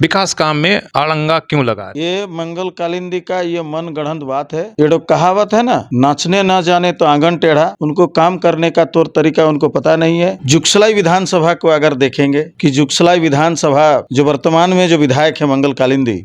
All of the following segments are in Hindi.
विकास काम में आड़ंगा क्यों लगा है? ये मंगल कालिंदी का ये मन गढ़ंत बात है। ये लोग कहावत है ना, नाचने ना जाने तो आंगन टेढ़ा। उनको काम करने का तौर तरीका उनको पता नहीं है। जुगसलाई विधानसभा को अगर देखेंगे कि जुगसलाई विधानसभा जो वर्तमान में जो विधायक है मंगल कालिंदी,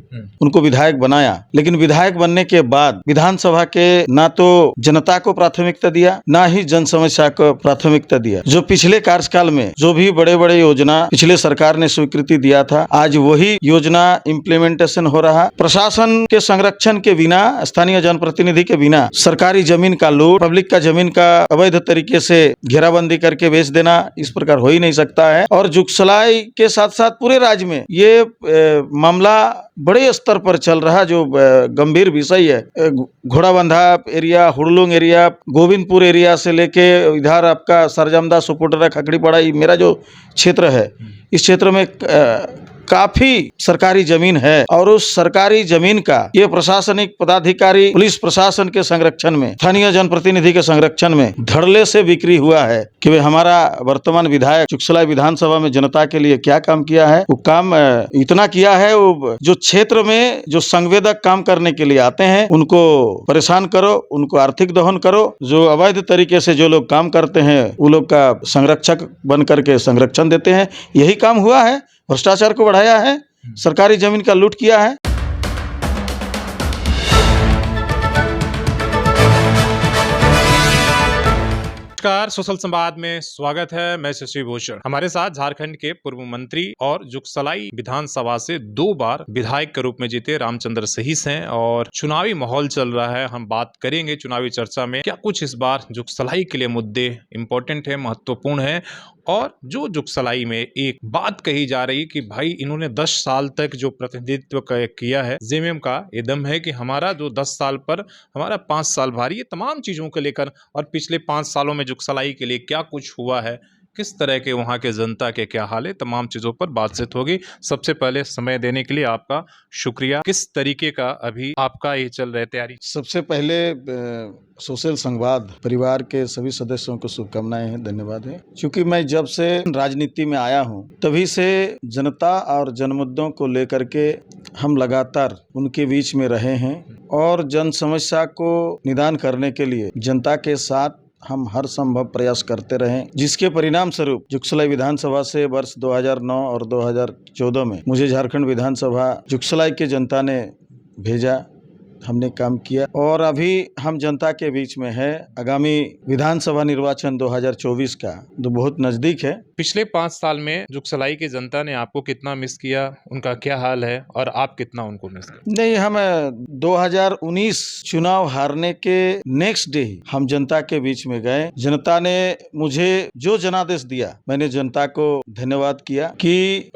उनको विधायक बनाया, लेकिन विधायक बनने के बाद विधानसभा के ना तो जनता को प्राथमिकता दिया, ना ही जन समस्या को प्राथमिकता दिया। जो पिछले कार्यकाल में जो भी बड़े बड़े योजना पिछले सरकार ने स्वीकृति दिया था, आज वही योजना इम्प्लीमेंटेशन हो रहा। प्रशासन के संरक्षण के बिना, स्थानीय जनप्रतिनिधि के बिना सरकारी जमीन का लूट, पब्लिक का जमीन का अवैध तरीके से घेराबंदी करके बेच देना, इस प्रकार हो ही नहीं सकता है। और जुगसलाई के साथ साथ पूरे राज्य में ये मामला बड़े स्तर पर चल रहा, जो गंभीर विषय है। Ghorabandha area, Hurlung area, Govindpur area से लेके इधर आपका सरजमदा, सुपुटरा, खकड़ीपड़ा, मेरा जो क्षेत्र है, इस क्षेत्र में काफी सरकारी जमीन है। और उस सरकारी जमीन का ये प्रशासनिक पदाधिकारी, पुलिस प्रशासन के संरक्षण में, स्थानीय जनप्रतिनिधि के संरक्षण में धड़ल्ले से बिक्री हुआ है कि वे हमारा वर्तमान विधायक जुगसलाई विधानसभा में जनता के लिए क्या काम किया है। वो काम इतना किया है, वो जो क्षेत्र में जो संवेदक काम करने के लिए आते हैं उनको परेशान करो, उनको आर्थिक दोहन करो। जो अवैध तरीके से जो लोग काम करते हैं वो लोग का संरक्षक बन करके संरक्षण देते हैं। यही काम हुआ है। भ्रष्टाचार को बढ़ाया है, सरकारी जमीन का लूट किया है। नमस्कार, सोशल संवाद में स्वागत है। मैं शशि भूषण। हमारे साथ झारखंड के पूर्व मंत्री और जुगसलाई विधानसभा से 2 बार विधायक के रूप में जीते रामचंद्र सहीस हैं और चुनावी माहौल चल रहा है। हम बात करेंगे चुनावी चर्चा में क्या कुछ इस बार जुगसलाई के लिए मुद्दे इंपॉर्टेंट है, महत्वपूर्ण है। और जो जुगसलाई में एक बात कही जा रही कि भाई इन्होंने 10 साल तक जो प्रतिनिधित्व किया है, जेएमएम का ये दम है कि हमारा जो 10 साल पर हमारा 5 साल भारी, ये तमाम चीजों को लेकर और पिछले 5 सालों में जुगसलाई के लिए क्या कुछ हुआ है, किस तरह के वहाँ के जनता के क्या हाल है, तमाम चीज़ों पर बातचीत होगी। सबसे पहले समय देने के लिए आपका शुक्रिया। किस तरीके का अभी आपका ये चल रहा है तैयारी? सबसे पहले सोशल संवाद परिवार के सभी सदस्यों को शुभकामनाएं हैं, धन्यवाद है। क्योंकि मैं जब से राजनीति में आया हूं, तभी से जनता और जनमुद्दों को लेकर के हम लगातार उनके बीच में रहे हैं और जन समस्या को निदान करने के लिए जनता के साथ हम हर संभव प्रयास करते रहे, जिसके परिणाम स्वरूप जुगसलाई विधानसभा से वर्ष 2009 और 2014 में मुझे झारखंड विधानसभा जुगसलाई के जनता ने भेजा, हमने काम किया और अभी हम जनता के बीच में है। आगामी विधानसभा निर्वाचन 2024 का जो बहुत नजदीक है। पिछले 5 साल में जुगसलाई की जनता ने आपको कितना मिस किया, उनका क्या हाल है और आप कितना उनको मिस करते? नहीं, हम 2019 चुनाव हारने के नेक्स्ट डे ही हम जनता के बीच में गए। जनता ने मुझे जो जनादेश दिया, मैंने जनता को धन्यवाद किया कि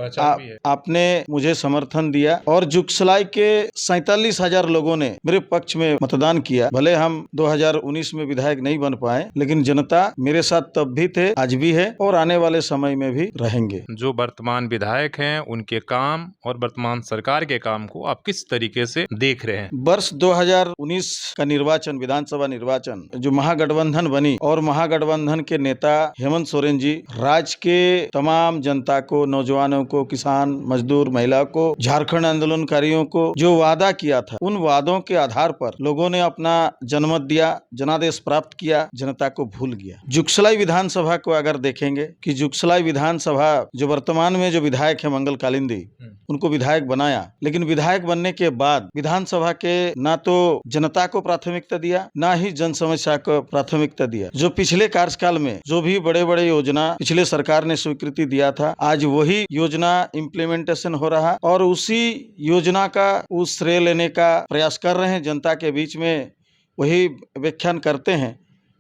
आपने मुझे समर्थन दिया और जुगसलाई के 47,000 लोगों ने मेरे पक्ष में मतदान किया। भले हम 2019 में विधायक नहीं बन पाए, लेकिन जनता मेरे साथ तब भी थे, आज भी है और आने वाले समय में भी रहेंगे। जो वर्तमान विधायक हैं उनके काम और वर्तमान सरकार के काम को आप किस तरीके से देख रहे हैं? वर्ष 2019 का निर्वाचन, विधानसभा निर्वाचन, जो महागठबंधन बनी और महागठबंधन के नेता हेमंत सोरेन जी राज्य के तमाम जनता को, नौजवानों को, किसान, मजदूर, महिला को, झारखंड आंदोलनकारियों को जो वादा किया था, उन वादों के आधार पर लोगों ने अपना जनमत दिया, जनादेश प्राप्त किया, जनता को भूल गया। जुगसलाई विधानसभा को अगर देखेंगे कि जुगसलाई विधानसभा जो वर्तमान में जो विधायक है मंगल कालिंदी, उनको विधायक बनाया, लेकिन विधायक बनने के बाद विधानसभा के ना तो जनता को प्राथमिकता दिया, ना ही जन समस्या को प्राथमिकता दिया। जो पिछले कार्यकाल में जो भी बड़े बड़े योजना पिछले सरकार ने स्वीकृति दिया था, आज वही योजना इम्प्लीमेंटेशन हो रहा और उसी योजना का उस श्रेय लेने का प्रयास कर रहे हैं। जनता के बीच में वही व्याख्यान करते हैं,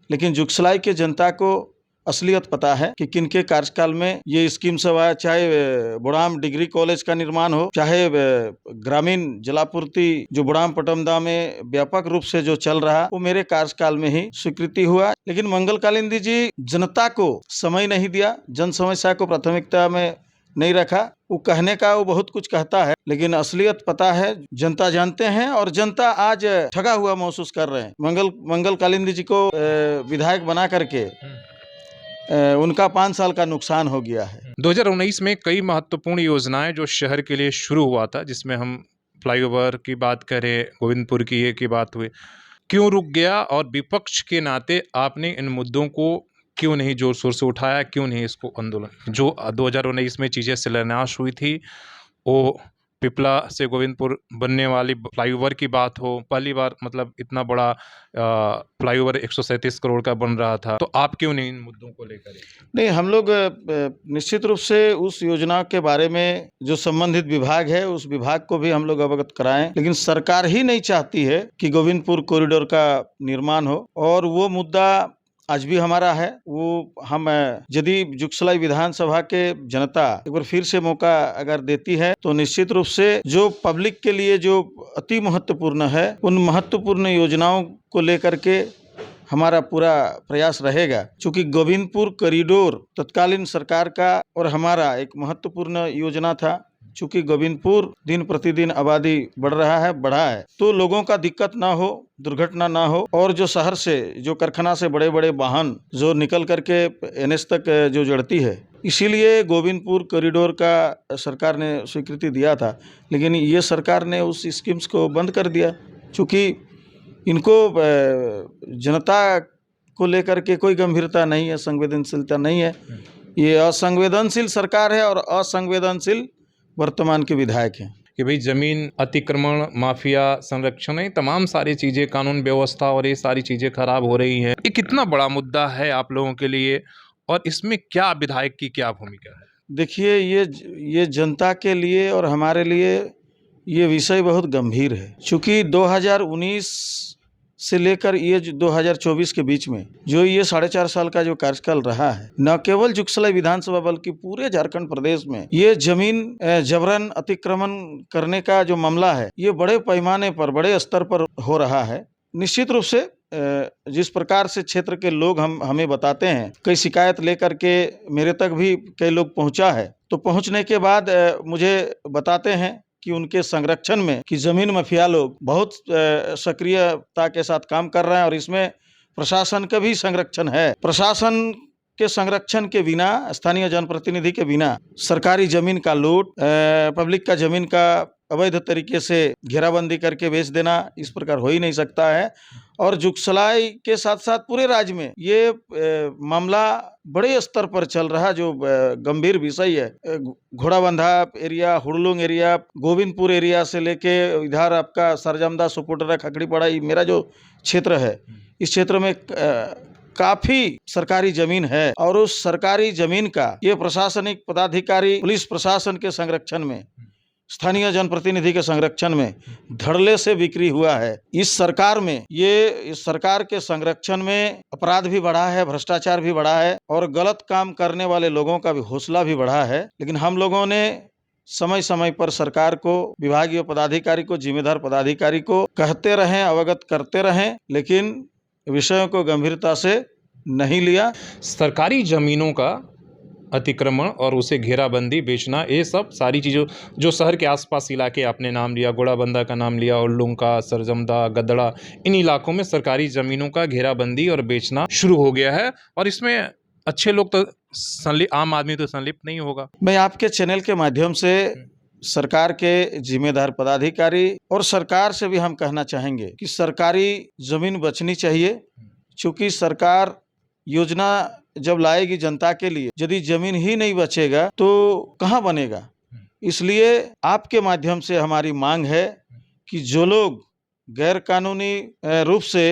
लेकिन जुगसलाई के जनता को असलियत पता है कि किनके कार्यकाल में ये स्कीम सब आया। चाहे बुड़ाम डिग्री कॉलेज का निर्माण हो, चाहे ग्रामीण जलापूर्ति जो बुड़ाम पटमदा में व्यापक रूप से जो चल रहा, वो मेरे कार्यकाल में ही स्वीकृति हुआ। लेकिन मंगल कालिंदी जी जनता को समय नहीं दिया, जन समस्या को प्राथमिकता में नहीं रखा। वो कहने का वो बहुत कुछ कहता है, लेकिन असलियत पता है, जनता जानते हैं और जनता आज ठगा हुआ महसूस कर रहे हैं। मंगल कालिंदी जी को विधायक बना करके उनका 5 साल का नुकसान हो गया है। 2019 में कई महत्वपूर्ण योजनाएं जो शहर के लिए शुरू हुआ था, जिसमें हम फ्लाईओवर की बात करें, गोविंदपुर की बात हुई, क्यों रुक गया? और विपक्ष के नाते आपने इन मुद्दों को क्यों नहीं जोर शोर से उठाया, क्यों नहीं इसको आंदोलन जो 2019 में चीज़ें शिलान्यास हुई थी, वो पिपला से गोविंदपुर बनने वाली फ्लाईओवर की बात हो, पहली बार मतलब इतना बड़ा फ्लाईओवर 137 करोड़ का बन रहा था, तो आप क्यों नहीं इन मुद्दों को लेकर? नहीं, हम लोग निश्चित रूप से उस योजना के बारे में जो संबंधित विभाग है उस विभाग को भी हम लोग अवगत कराएं, लेकिन सरकार ही नहीं चाहती है कि गोविंदपुर कॉरिडोर का निर्माण हो, और वो मुद्दा आज भी हमारा है। वो हम यदि जुगसलाई विधानसभा के जनता एक बार फिर से मौका अगर देती है तो निश्चित रूप से जो पब्लिक के लिए जो अति महत्वपूर्ण है उन महत्वपूर्ण योजनाओं को लेकर के हमारा पूरा प्रयास रहेगा। चूंकि गोविंदपुर कॉरिडोर तत्कालीन सरकार का और हमारा एक महत्वपूर्ण योजना था। चूंकि गोविंदपुर दिन प्रतिदिन आबादी बढ़ा है, तो लोगों का दिक्कत ना हो, दुर्घटना ना हो, और जो शहर से जो कारखाना से बड़े बड़े वाहन जो निकल करके एनएच तक जो जड़ती है, इसीलिए गोविंदपुर कॉरिडोर का सरकार ने स्वीकृति दिया था। लेकिन ये सरकार ने उस स्कीम्स को बंद कर दिया, चूँकि इनको जनता को लेकर के कोई गंभीरता नहीं है, संवेदनशीलता नहीं है। ये असंवेदनशील सरकार है और असंवेदनशील वर्तमान के विधायक हैं कि भाई जमीन अतिक्रमण, माफिया, संरक्षण, ये तमाम सारी चीज़ें, कानून व्यवस्था और ये सारी चीज़ें खराब हो रही हैं। ये कितना बड़ा मुद्दा है आप लोगों के लिए, और इसमें क्या विधायक की क्या भूमिका है? देखिए, ये जनता के लिए और हमारे लिए ये विषय बहुत गंभीर है। चूँकि 2019 से लेकर ये 2024 के बीच में जो ये 4.5 साल का जो कार्यकाल रहा है, न केवल जुगसलाई विधानसभा बल्कि पूरे झारखंड प्रदेश में ये जमीन जबरन अतिक्रमण करने का जो मामला है, ये बड़े पैमाने पर, बड़े स्तर पर हो रहा है। निश्चित रूप से जिस प्रकार से क्षेत्र के लोग हमें बताते हैं, कई शिकायत लेकर के मेरे तक भी कई लोग पहुंचा है, तो पहुंचने के बाद मुझे बताते हैं कि उनके संरक्षण में कि जमीन माफिया लोग बहुत सक्रियता के साथ काम कर रहे हैं, और इसमें प्रशासन का भी संरक्षण है। प्रशासन के संरक्षण के बिना, स्थानीय जनप्रतिनिधि के बिना सरकारी जमीन का लूट, पब्लिक का जमीन का अवैध तरीके से घेराबंदी करके बेच देना, इस प्रकार हो ही नहीं सकता है। और जुगसलाई के साथ साथ पूरे राज्य में ये मामला बड़े स्तर पर चल रहा, जो गंभीर विषय है। Ghorabandha area, Hurlung area, Govindpur area से लेके इधर आपका सरजमदा, सुपुटरा, खकड़ीपड़ा, मेरा जो क्षेत्र है, इस क्षेत्र में काफी सरकारी जमीन है, और उस सरकारी जमीन का ये प्रशासनिक पदाधिकारी, पुलिस प्रशासन के संरक्षण में, स्थानीय जनप्रतिनिधि के संरक्षण में धड़ल्ले से बिक्री हुआ है। इस सरकार में इस सरकार के संरक्षण में अपराध भी बढ़ा है, भ्रष्टाचार भी बढ़ा है, और गलत काम करने वाले लोगों का भी हौसला भी बढ़ा है। लेकिन हम लोगों ने समय समय पर सरकार को, विभागीय पदाधिकारी को, जिम्मेदार पदाधिकारी को कहते रहें, अवगत करते रहें, लेकिन विषयों को गंभीरता से नहीं लिया। सरकारी जमीनों का अतिक्रमण और उसे घेराबंदी, बेचना, ये सब सारी चीज़ों जो शहर के आसपास इलाके आपने नाम लिया, घोड़ाबंदा का नाम लिया, उल्लुंग का, सरजमदा, गदड़ा, इन इलाकों में सरकारी ज़मीनों का घेराबंदी और बेचना शुरू हो गया है, और इसमें अच्छे लोग तो आम आदमी तो संलिप्त नहीं होगा। मैं आपके चैनल के माध्यम से सरकार के जिम्मेदार पदाधिकारी और सरकार से भी हम कहना चाहेंगे कि सरकारी जमीन बचनी चाहिए, क्योंकि सरकार योजना जब लाएगी जनता के लिए, यदि जमीन ही नहीं बचेगा तो कहाँ बनेगा। इसलिए आपके माध्यम से हमारी मांग है कि जो लोग गैर कानूनी रूप से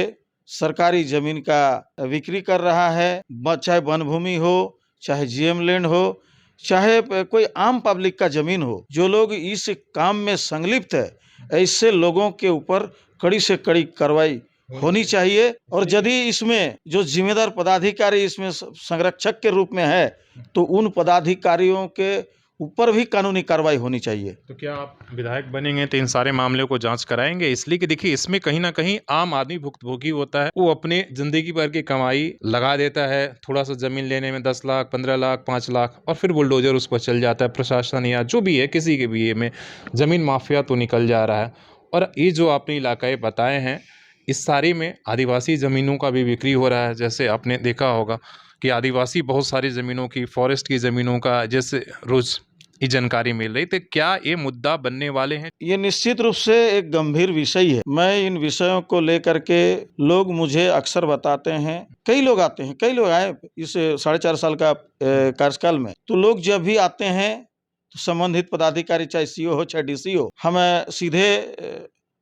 सरकारी जमीन का बिक्री कर रहा है, चाहे वन भूमि हो, चाहे जीएम लैंड हो, चाहे कोई आम पब्लिक का जमीन हो, जो लोग इस काम में संलिप्त है, ऐसे लोगों के ऊपर कड़ी से कड़ी कार्रवाई होनी चाहिए। और यदि इसमें जो जिम्मेदार पदाधिकारी इसमें संरक्षक के रूप में है, तो उन पदाधिकारियों के ऊपर भी कानूनी कार्रवाई होनी चाहिए। तो क्या आप विधायक बनेंगे तो इन सारे मामलों को जांच कराएंगे? इसलिए कि देखिए, इसमें कहीं ना कहीं आम आदमी भुक्तभोगी होता है। वो अपने जिंदगी भर की कमाई लगा देता है थोड़ा सा जमीन लेने में, 10 लाख, 15 लाख, 5 लाख, और फिर बुलडोजर उस पर चल जाता है। प्रशासन या जो भी है, किसी के भी में जमीन माफिया तो निकल जा रहा है। और ये जो आपने इलाके बताए हैं, इस सारे में आदिवासी ज़मीनों का भी बिक्री हो रहा है। जैसे आपने देखा होगा कि आदिवासी बहुत सारी ज़मीनों की, फॉरेस्ट की ज़मीनों का जैसे रोज़ ये जानकारी मिल रही, तो क्या ये मुद्दा बनने वाले हैं? ये निश्चित रूप से एक गंभीर विषय है। मैं इन विषयों को लेकर के लोग मुझे अक्सर बताते हैं, कई लोग आते हैं, कई लोग आए इस 4.5 साल का कार्यकाल में। तो लोग जब भी आते हैं तो संबंधित पदाधिकारी, चाहे सीओ हो चाहे डीसी हो, हम सीधे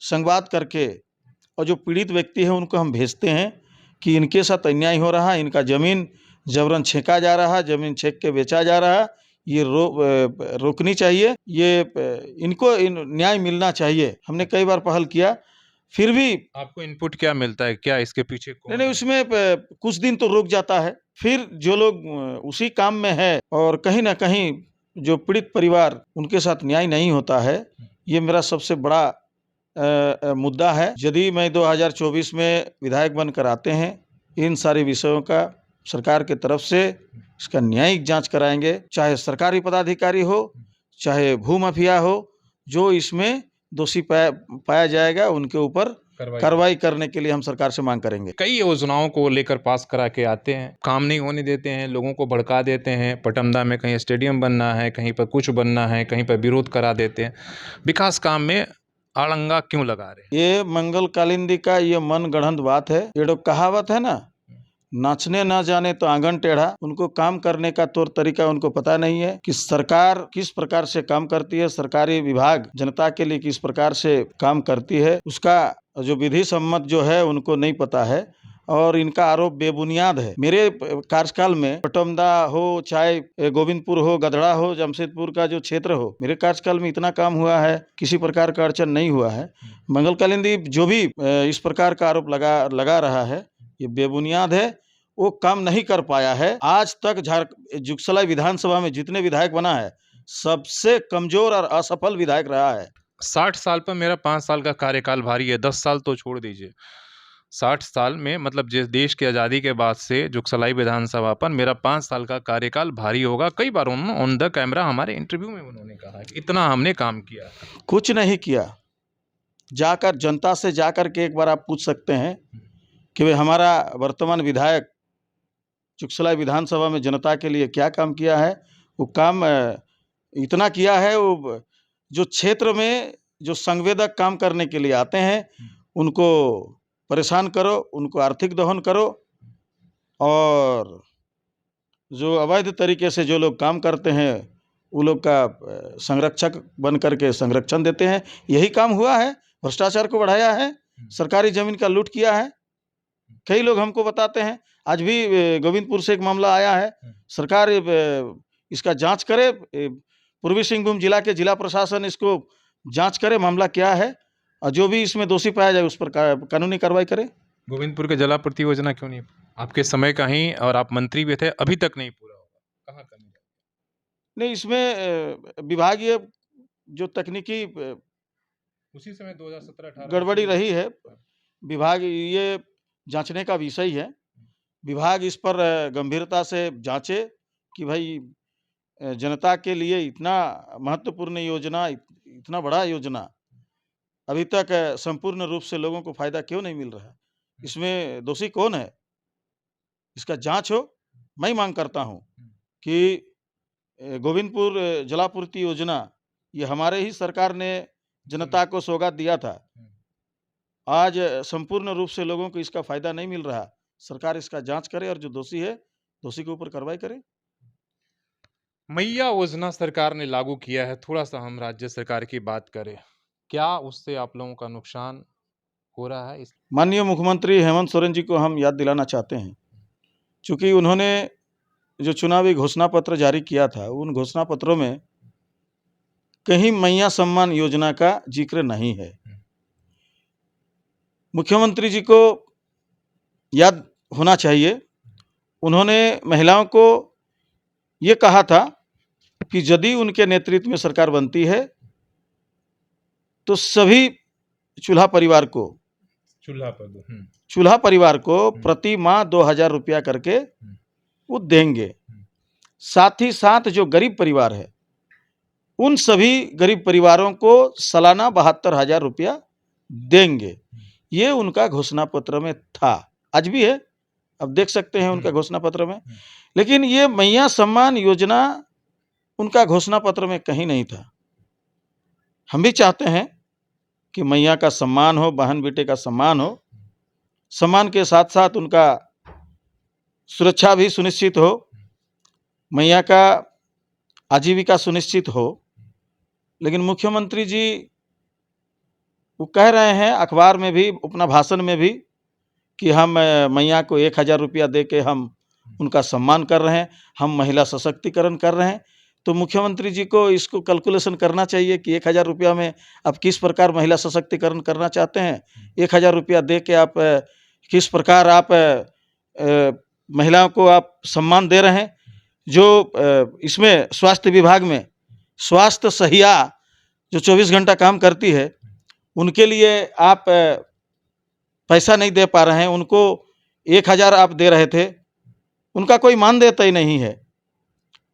संवाद करके और जो पीड़ित व्यक्ति है उनको हम भेजते हैं कि इनके साथ अन्याय हो रहा है, इनका जमीन जबरन छेका जा रहा है, जमीन छेक के बेचा जा रहा है, ये रोकनी चाहिए, ये इनको न्याय मिलना चाहिए। हमने कई बार पहल किया, फिर भी आपको इनपुट क्या मिलता है? क्या इसके पीछे कौन नहीं है? उसमें कुछ दिन तो रुक जाता है, फिर जो लोग उसी काम में है और कहीं ना कहीं जो पीड़ित परिवार उनके साथ न्याय नहीं होता है, ये मेरा सबसे बड़ा मुद्दा है। यदि मैं 2024 में विधायक बनकर आते हैं, इन सारे विषयों का सरकार की तरफ से इसका न्यायिक जांच कराएंगे, चाहे सरकारी पदाधिकारी हो, चाहे भूमाफिया हो, जो इसमें दोषी पाया जाएगा उनके ऊपर कार्रवाई करने के लिए हम सरकार से मांग करेंगे। कई योजनाओं को लेकर पास करा के आते हैं, काम नहीं होने देते हैं, लोगों को भड़का देते हैं। पटमदा में कहीं स्टेडियम बनना है, कहीं पर कुछ बनना है, कहीं पर विरोध करा देते हैं। विकास काम में अड़ंगा क्यों लगा रहे हैं? ये मंगल कालिंदी का ये मन गढ़ंत बात है। ये जो कहावत है ना, नाचने ना जाने तो आंगन टेढ़ा। उनको काम करने का तौर तरीका उनको पता नहीं है कि सरकार किस प्रकार से काम करती है, सरकारी विभाग जनता के लिए किस प्रकार से काम करती है, उसका जो विधि सम्मत जो है उनको नहीं पता है और इनका आरोप बेबुनियाद है। मेरे कार्यकाल में पटमदा हो, चाहे गोविंदपुर हो, गधड़ा हो, जमशेदपुर का जो क्षेत्र हो, मेरे कार्यकाल में इतना काम हुआ है, किसी प्रकार का अड़चन नहीं हुआ है। मंगल कालिंदी जो भी इस प्रकार का आरोप लगा रहा है, ये बेबुनियाद है, वो काम नहीं कर पाया है। आज तक जुगसलाई विधानसभा में जितने विधायक बना है, सबसे कमजोर और असफल विधायक रहा है। 60 साल पर मेरा 5 साल का कार्यकाल भारी है, 10 साल तो छोड़ दीजिए। 60 साल में मतलब जिस देश की आज़ादी के बाद से जुगसलाई विधानसभा पर मेरा 5 साल का कार्यकाल भारी होगा। कई बार उन्होंने ऑन द कैमरा हमारे इंटरव्यू में उन्होंने कहा कि इतना हमने काम किया। कुछ नहीं किया। जाकर जनता से जाकर के एक बार आप पूछ सकते हैं कि भाई हमारा वर्तमान विधायक जुगसलाई विधानसभा में जनता के लिए क्या काम किया है। वो काम इतना किया है, वो जो क्षेत्र में जो संवेदक काम करने के लिए आते हैं उनको परेशान करो, उनको आर्थिक दोहन करो, और जो अवैध तरीके से जो लोग काम करते हैं वो लोग का संरक्षक बन करके संरक्षण देते हैं। यही काम हुआ है, भ्रष्टाचार को बढ़ाया है, सरकारी जमीन का लूट किया है। कई लोग हमको बताते हैं, आज भी गोविंदपुर से एक मामला आया है, सरकार इसका जांच करे, पूर्वी सिंहभूम जिला के जिला प्रशासन इसको जांच करे मामला क्या है, और जो भी इसमें दोषी पाया जाए उस पर कानूनी कार्रवाई करे। गोविंदपुर के जलापूर्ति योजना क्यों नहीं? आपके समय का ही और आप मंत्री भी थे, अभी तक नहीं पूरा होगा, कहाँ कमी? नहीं, इसमें विभागीय जो तकनीकी उसी समय 2017-18 गड़बड़ी रही है, विभाग ये जांचने का विषय है। विभाग इस पर गंभीरता से जांचे कि भाई जनता के लिए इतना महत्वपूर्ण योजना, इतना बड़ा योजना अभी तक संपूर्ण रूप से लोगों को फायदा क्यों नहीं मिल रहा है, इसमें दोषी कौन है, इसका जांच हो। मैं मांग करता हूं कि गोविंदपुर जलापूर्ति योजना ये हमारे ही सरकार ने जनता को सौगात दिया था। आज संपूर्ण रूप से लोगों को इसका फायदा नहीं मिल रहा। सरकार इसका जांच करे और जो दोषी है दोषी के ऊपर कार्रवाई करे। मैया योजना सरकार ने लागू किया है, थोड़ा सा हम राज्य सरकार की बात करें, क्या उससे आप लोगों का नुकसान हो रहा है? माननीय मुख्यमंत्री हेमंत सोरेन जी को हम याद दिलाना चाहते हैं, चूंकि उन्होंने जो चुनावी घोषणा पत्र जारी किया था, उन घोषणा पत्रों में कहीं मैया सम्मान योजना का जिक्र नहीं है। मुख्यमंत्री जी को याद होना चाहिए, उन्होंने महिलाओं को ये कहा था कि यदि उनके नेतृत्व में सरकार बनती है तो सभी चूल्हा परिवार को प्रति माह 2000 रुपया करके वो देंगे। साथ ही साथ जो गरीब परिवार है उन सभी गरीब परिवारों को सालाना 72,000 रुपया देंगे। ये उनका घोषणा पत्र में था, आज भी है। अब देख सकते हैं उनका घोषणा पत्र में। लेकिन ये मैया सम्मान योजना उनका घोषणा पत्र में कहीं नहीं था। हम भी चाहते हैं कि मैया का सम्मान हो, बहन बेटे का सम्मान हो, सम्मान के साथ साथ उनका सुरक्षा भी सुनिश्चित हो, मैया का आजीविका सुनिश्चित हो। लेकिन मुख्यमंत्री जी वो कह रहे हैं अखबार में भी, अपना भाषण में भी, कि हम मैया को 1000 रुपया दे के हम उनका सम्मान कर रहे हैं, हम महिला सशक्तिकरण कर रहे हैं। तो मुख्यमंत्री जी को इसको कैलकुलेशन करना चाहिए कि 1000 रुपया में आप किस प्रकार महिला सशक्तिकरण करना चाहते हैं। 1000 रुपया दे के आप किस प्रकार आप महिलाओं को आप सम्मान दे रहे हैं। जो इसमें स्वास्थ्य विभाग में स्वास्थ्य सहिया जो 24 घंटा काम करती है, उनके लिए आप पैसा नहीं दे पा रहे हैं। उनको 1000 आप दे रहे थे, उनका कोई मानदेय तय नहीं है,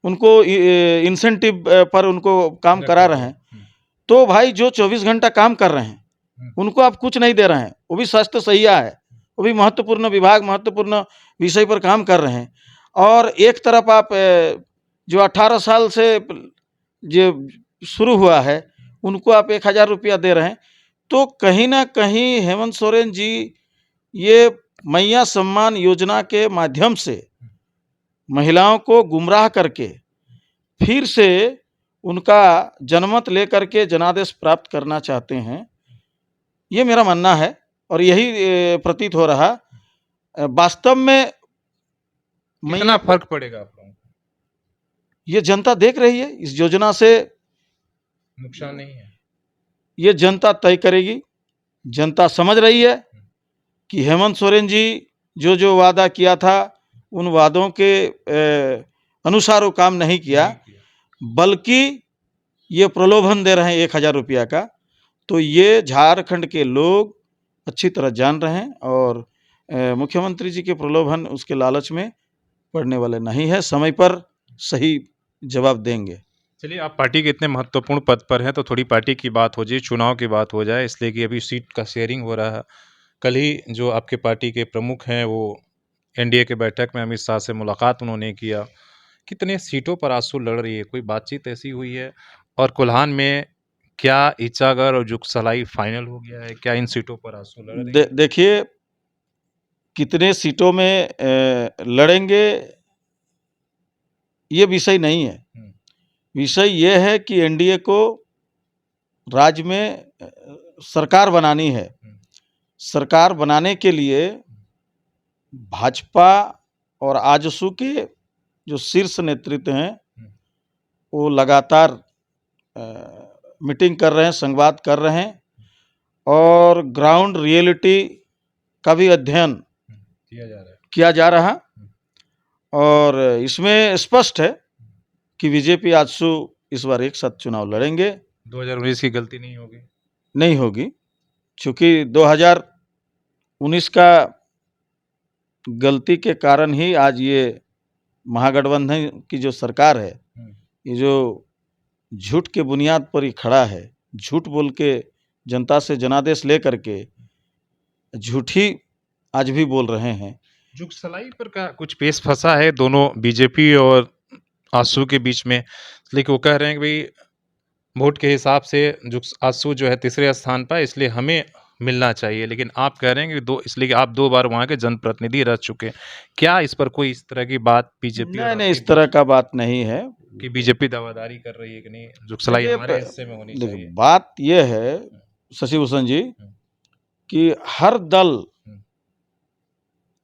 उनको इंसेंटिव पर उनको काम करा रहे हैं। तो भाई जो 24 घंटा काम कर रहे हैं उनको आप कुछ नहीं दे रहे हैं, वो भी स्वास्थ्य सहिया है, वो भी महत्वपूर्ण विभाग, महत्वपूर्ण विषय पर काम कर रहे हैं। और एक तरफ आप जो 18 साल से जो शुरू हुआ है उनको आप 1000 रुपया दे रहे हैं। तो कहीं ना कहीं हेमंत सोरेन जी ये मैया सम्मान योजना के माध्यम से महिलाओं को गुमराह करके फिर से उनका जनमत लेकर के जनादेश प्राप्त करना चाहते हैं, ये मेरा मानना है। और यही प्रतीत हो रहा। वास्तव में कितना फर्क पड़ेगा आप लोगों को? ये जनता देख रही है, इस योजना से नुकसान नहीं है, ये जनता तय करेगी। जनता समझ रही है कि हेमंत सोरेन जी जो जो वादा किया था उन वादों के अनुसार वो काम नहीं किया, बल्कि ये प्रलोभन दे रहे हैं 1000 रुपया का। तो ये झारखंड के लोग अच्छी तरह जान रहे हैं और मुख्यमंत्री जी के प्रलोभन, उसके लालच में पड़ने वाले नहीं है, समय पर सही जवाब देंगे। चलिए, आप पार्टी के इतने महत्वपूर्ण पद पर हैं तो थोड़ी पार्टी की बात हो जाए, चुनाव की बात हो जाए, इसलिए कि अभी सीट का शेयरिंग हो रहा है। कल ही जो आपके पार्टी के प्रमुख हैं वो एनडीए के बैठक में अमित शाह से मुलाकात उन्होंने किया। कितने सीटों पर आंसू लड़ रही है, कोई बातचीत ऐसी हुई है? और कोल्हान में क्या इचागढ़ और जुगसलाई फाइनल हो गया है? क्या इन सीटों पर आंसू लड़ रही है? देखिए, कितने सीटों में लड़ेंगे ये विषय नहीं है। विषय ये है कि एनडीए को राज्य में सरकार बनानी है। सरकार बनाने के लिए भाजपा और आजसू के जो शीर्ष नेतृत्व हैं वो लगातार मीटिंग कर रहे हैं, संवाद कर रहे हैं और ग्राउंड रियलिटी का भी अध्ययन किया जा रहा। और इसमें स्पष्ट है कि बीजेपी आजसू इस बार एक साथ चुनाव लड़ेंगे। 2019 की गलती नहीं होगी, चूँकि 2019 का गलती के कारण ही आज ये महागठबंधन की जो सरकार है, ये जो झूठ के बुनियाद पर ही खड़ा है, झूठ बोल के जनता से जनादेश ले करके झूठी आज भी बोल रहे हैं। जुगसलाई पर का कुछ पेश फंसा है दोनों बीजेपी और आजसू के बीच में, लेकिन वो कह रहे हैं कि भाई वोट के हिसाब से आजसू जो है तीसरे स्थान पर, इसलिए हमें मिलना चाहिए। लेकिन आप कह रहे हैं कि इसलिए कि आप 2 बार वहाँ के जनप्रतिनिधि रह चुके हैं। क्या इस पर कोई इस तरह की बात बीजेपी? नहीं, इस तरह का बात नहीं है कि बीजेपी दावादारी कर रही है कि नहीं जुगसलाई हमारे हिस्से में होनी चाहिए। बात यह है शशि भूषण जी कि हर दल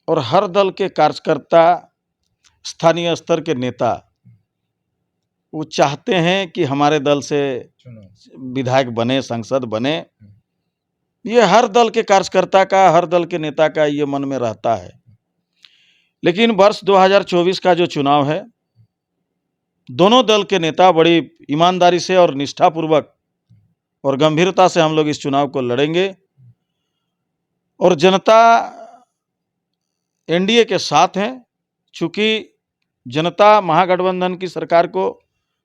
और हर दल के कार्यकर्ता, स्थानीय स्तर के नेता वो चाहते हैं कि हमारे दल से विधायक बने, सांसद बने। ये हर दल के कार्यकर्ता का, हर दल के नेता का ये मन में रहता है। लेकिन वर्ष 2024 का जो चुनाव है, दोनों दल के नेता बड़ी ईमानदारी से और निष्ठापूर्वक और गंभीरता से हम लोग इस चुनाव को लड़ेंगे और जनता एनडीए के साथ है। चूँकि जनता महागठबंधन की सरकार को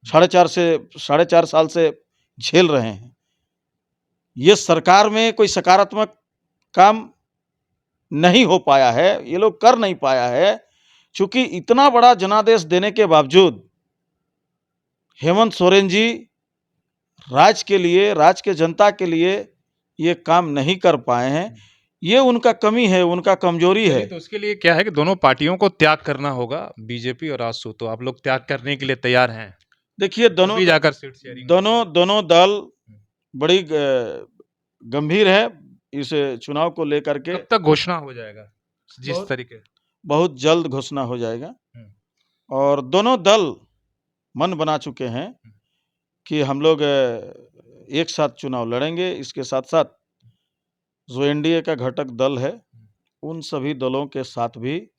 4.5 साल से झेल रहे हैं। ये सरकार में कोई सकारात्मक काम नहीं हो पाया है, ये लोग कर नहीं पाया है, क्योंकि इतना बड़ा जनादेश देने के बावजूद हेमंत सोरेन जी राज्य के लिए, राज्य के जनता के लिए ये काम नहीं कर पाए हैं। ये उनका कमी है, उनका कमजोरी है। चलिए, तो उसके लिए क्या है कि दोनों पार्टियों को त्याग करना होगा, बीजेपी और आजसू। तो आप लोग त्याग करने के लिए तैयार हैं? देखिए दोनों अभी जाकर सीट शेयरिंग दोनों दल बड़ी गंभीर है इस चुनाव को लेकर के। कब तक घोषणा हो जाएगा? जिस बहुत- तरीके बहुत जल्द घोषणा हो जाएगा। हम्म। और दोनों दल मन बना चुके हैं कि हम लोग एक साथ चुनाव लड़ेंगे। इसके साथ साथ जो एनडीए का घटक दल है, उन सभी दलों के साथ भी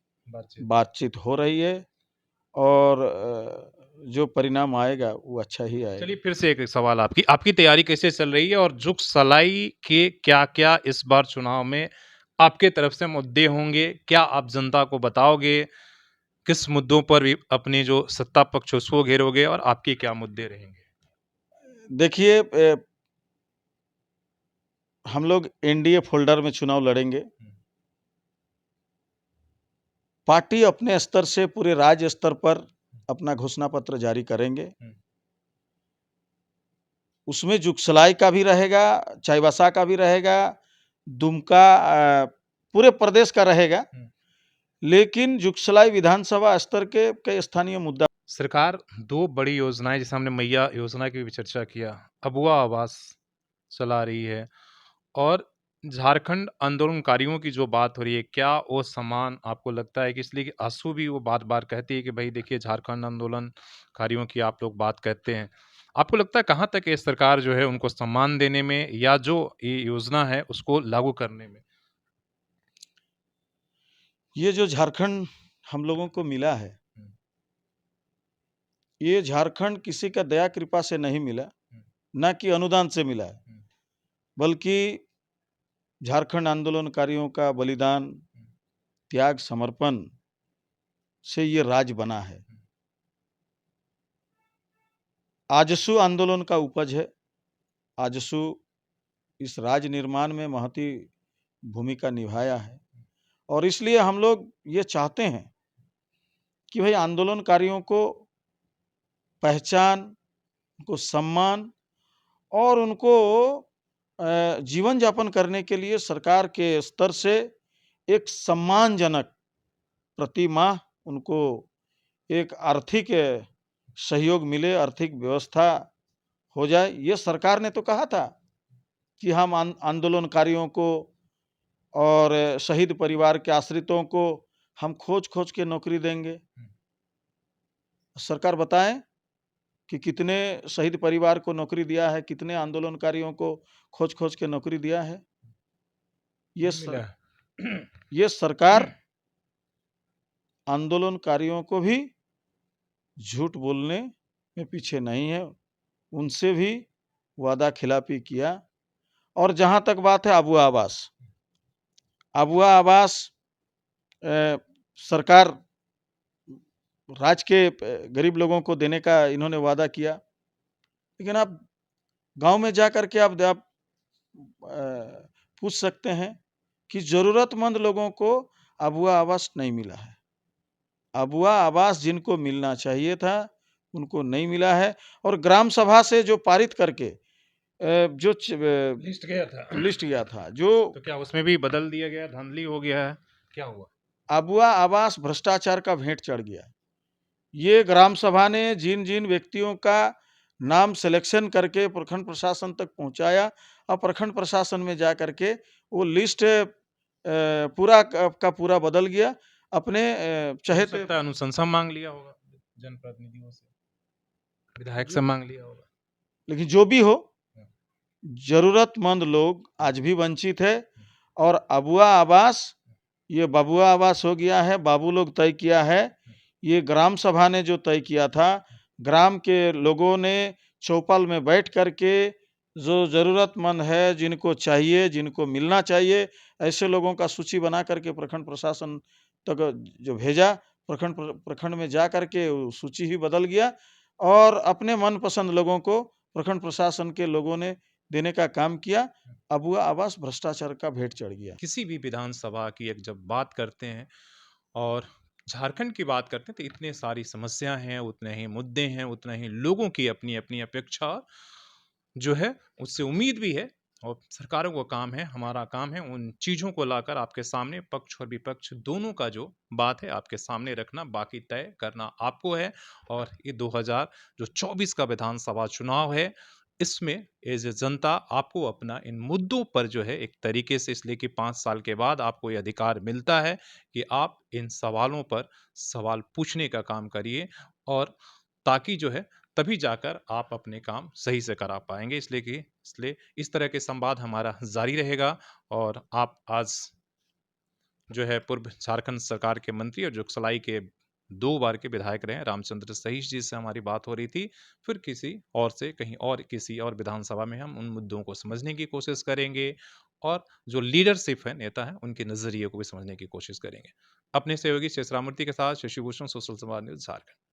बातचीत हो रही है और जो परिणाम आएगा वो अच्छा ही आएगा। चलिए, फिर से एक सवाल, आपकी तैयारी कैसे चल रही है, और जुग सलाई के क्या-क्या इस बार चुनाव में आपके तरफ से मुद्दे होंगे? क्या आप जनता को बताओगे? किस मुद्दों पर भी अपने जो सत्ता पक्ष है उसको घेरोगे, और आपके क्या मुद्दे रहेंगे? देखिए हम लोग एनडीए फोल्डर में चुनाव लड़ेंगे। पार्टी अपने स्तर से पूरे राज्य स्तर पर अपना घोषणा पत्र जारी करेंगे। उसमें जुगसलाई का भी रहेगा, चाईबासा का भी रहेगा, दुमका पूरे प्रदेश का रहेगा। लेकिन जुगसलाई विधानसभा स्तर के कई स्थानीय मुद्दा। सरकार 2 बड़ी योजनाएं, जैसे हमने मैया योजना की भी चर्चा किया, अबुआ आवास चला रही है, और झारखंड आंदोलनकारियों की जो बात हो रही है, क्या वो समान आपको लगता है? कि इसलिए कि आंसू भी वो बार-बार कहती है कि भाई देखिए, झारखंड आंदोलनकारियों की आप लोग बात कहते हैं। आपको लगता है कहाँ तक ये सरकार जो है उनको सम्मान देने में, या जो ये योजना है उसको लागू करने में? ये जो झारखंड हम लोगों को मिला है, ये झारखंड किसी का दया कृपा से नहीं मिला, ना कि अनुदान से मिला है, बल्कि झारखंड आंदोलनकारियों का बलिदान, त्याग, समर्पण से ये राज्य बना है। आजसू आंदोलन का उपज है। आजसू इस राज्य निर्माण में महती भूमिका निभाया है, और इसलिए हम लोग ये चाहते हैं कि भाई आंदोलनकारियों को पहचान, उनको सम्मान और उनको जीवन यापन करने के लिए सरकार के स्तर से एक सम्मानजनक प्रति माह उनको एक आर्थिक सहयोग मिले, आर्थिक व्यवस्था हो जाए। ये सरकार ने तो कहा था कि हम आंदोलनकारियों को और शहीद परिवार के आश्रितों को हम खोज के नौकरी देंगे। सरकार बताएं कि कितने शहीद परिवार को नौकरी दिया है, कितने आंदोलनकारियों को खोज के नौकरी दिया है। ये सरकार आंदोलनकारियों को भी झूठ बोलने में पीछे नहीं है, उनसे भी वादा खिलाफी किया। और जहां तक बात है अबुआ आवास, सरकार राज्य के गरीब लोगों को देने का इन्होंने वादा किया, लेकिन आप गांव में जाकर के आप पूछ सकते हैं कि जरूरतमंद लोगों को अबुआ आवास नहीं मिला है। अबुआ आवास जिनको मिलना चाहिए था उनको नहीं मिला है। और ग्राम सभा से जो पारित करके जो लिस्ट गया था जो, तो क्या उसमें भी बदल दिया गया, धांधली हो गया है, क्या हुआ? अबुआ आवास भ्रष्टाचार का भेंट चढ़ गया। ये ग्राम सभा ने जिन जिन व्यक्तियों का नाम सिलेक्शन करके प्रखंड प्रशासन तक पहुंचाया, और प्रखंड प्रशासन में जा करके वो लिस्ट पूरा का पूरा बदल गया। अपने चहेते अनुशंसा मांग लिया होगा जनप्रतिनिधियों से, विधायक से मांग लिया होगा। लेकिन जो भी हो, जरूरतमंद लोग आज भी वंचित है। और अबुआ आवास ये बबुआ आवास हो गया है, बाबू लोग तय किया है। ये ग्राम सभा ने जो तय किया था, ग्राम के लोगों ने चौपाल में बैठ करके जो जरूरतमंद है, जिनको चाहिए, जिनको मिलना चाहिए, ऐसे लोगों का सूची बना करके प्रखंड प्रशासन तक जो भेजा, प्रखंड में जा करके सूची ही बदल गया, और अपने मनपसंद लोगों को प्रखंड प्रशासन के लोगों ने देने का काम किया। अब वह आवास भ्रष्टाचार का भेंट चढ़ गया। किसी भी विधानसभा की एक जब बात करते हैं और झारखंड की बात करते हैं तो इतने सारी समस्या हैं, उतने ही मुद्दे हैं, उतना ही लोगों की अपनी-अपनी अपेक्षा जो है उससे उम्मीद भी है और सरकारों का काम है, हमारा काम है उन चीज़ों को लाकर आपके सामने पक्ष और विपक्ष दोनों का जो बात है आपके सामने रखना, बाकी तय करना आपको है। और ये 2024 का विधानसभा चुनाव है, इसमें एज़ ए जनता आपको अपना इन मुद्दों पर जो है एक तरीके से इसलिए कि 5 साल के बाद आपको ये अधिकार मिलता है कि आप इन सवालों पर सवाल पूछने का काम करिए और ताकि जो है तभी जाकर आप अपने काम सही से करा पाएँगे। इसलिए इस तरह के संवाद हमारा जारी रहेगा और आप आज जो है पूर्व झारखंड सरकार के मंत्री और जुगसलाई के 2 बार के विधायक रहे हैं, रामचंद्र सहीश जी से हमारी बात हो रही थी। फिर किसी और से कहीं और किसी और विधानसभा में हम उन मुद्दों को समझने की कोशिश करेंगे और जो लीडरशिप है, नेता हैं, उनके नज़रिए को भी समझने की कोशिश करेंगे। अपने सहयोगी शेष राममूर्ति के साथ शशि भूषण, सोशल संवाद न्यूज़, झारखंड।